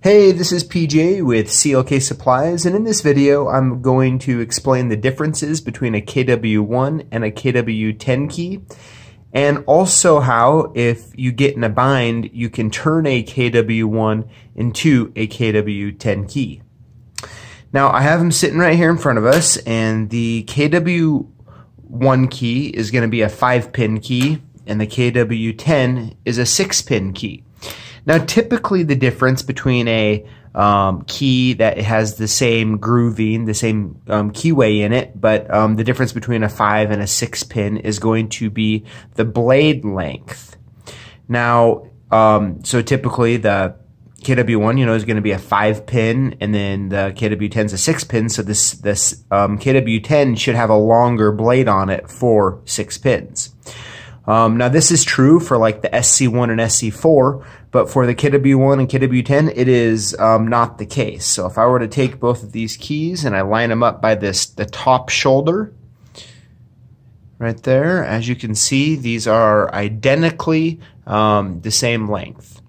Hey, this is PJ with CLK Supplies, and in this video I'm going to explain the differences between a KW1 and a KW10 key, and also how, if you get in a bind, you can turn a KW1 into a KW10 key. Now, I have them sitting right here in front of us, and the KW1 key is going to be a 5-pin key, and the KW10 is a 6-pin key. Now, typically the difference between a key that has the same grooving, the same keyway in it, but the difference between a 5 and a 6-pin is going to be the blade length. Now, so typically the KW1, is going to be a 5-pin, and then the KW10 is a 6-pin. So this KW10 should have a longer blade on it for 6 pins. Now this is true for like the SC1 and SC4, but for the KW1 and KW10, it is not the case. So if I were to take both of these keys and I line them up by the top shoulder, right there, as you can see, these are identically the same length.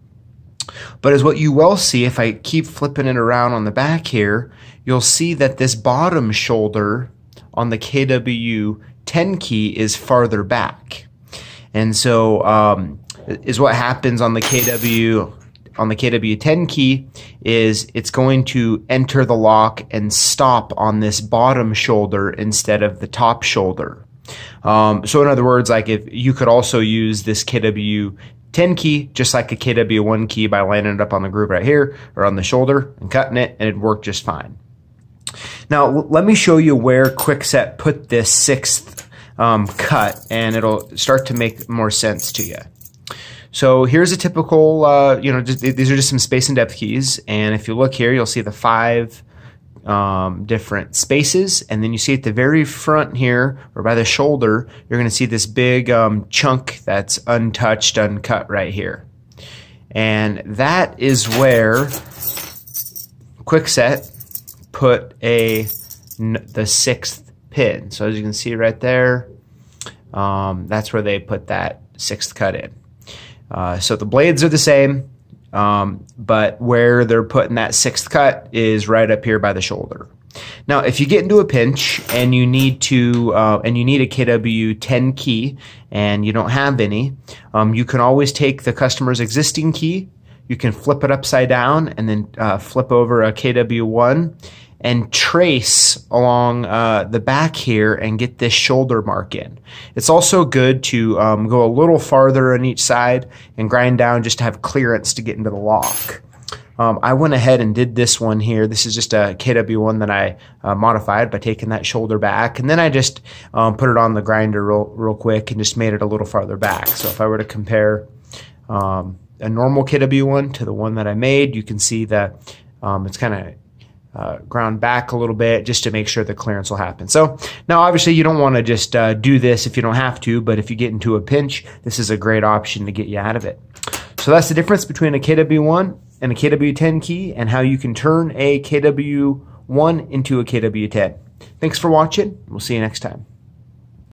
But as what you will see, if I keep flipping it around on the back here, you'll see that this bottom shoulder on the KW10 key is farther back. And so is what happens on the KW10 key is it's going to enter the lock and stop on this bottom shoulder instead of the top shoulder. So in other words, like if you could also use this KW10 key just like a KW1 key by lining it up on the groove right here or on the shoulder and cutting it, and it'd work just fine. Now let me show you where Kwikset put this 6th cut, and it'll start to make more sense to you. So here's a typical, these are just some space and depth keys, and if you look here, you'll see the 5 different spaces, and then you see at the very front here, or by the shoulder, you're going to see this big chunk that's untouched, uncut right here. And that is where Kwikset put the 6th pin. So as you can see right there, that's where they put that 6th cut in. So the blades are the same, but where they're putting that 6th cut is right up here by the shoulder. Now, if you get into a pinch and you need to, and you need a KW10 key and you don't have any, you can always take the customer's existing key, you can flip it upside down and then flip over a KW1 and trace along the back here and get this shoulder mark in. It's also good to go a little farther on each side and grind down just to have clearance to get into the lock. I went ahead and did this one here. This is just a KW1 that I modified by taking that shoulder back, and then I just put it on the grinder real quick and just made it a little farther back. So if I were to compare a normal KW1 to the one that I made, you can see that it's kind of ground back a little bit just to make sure the clearance will happen. So now obviously you don't want to just do this if you don't have to, but if you get into a pinch, this is a great option to get you out of it. So that's the difference between a KW1 and a KW10 key, and how you can turn a KW1 into a KW10. Thanks for watching. We'll see you next time.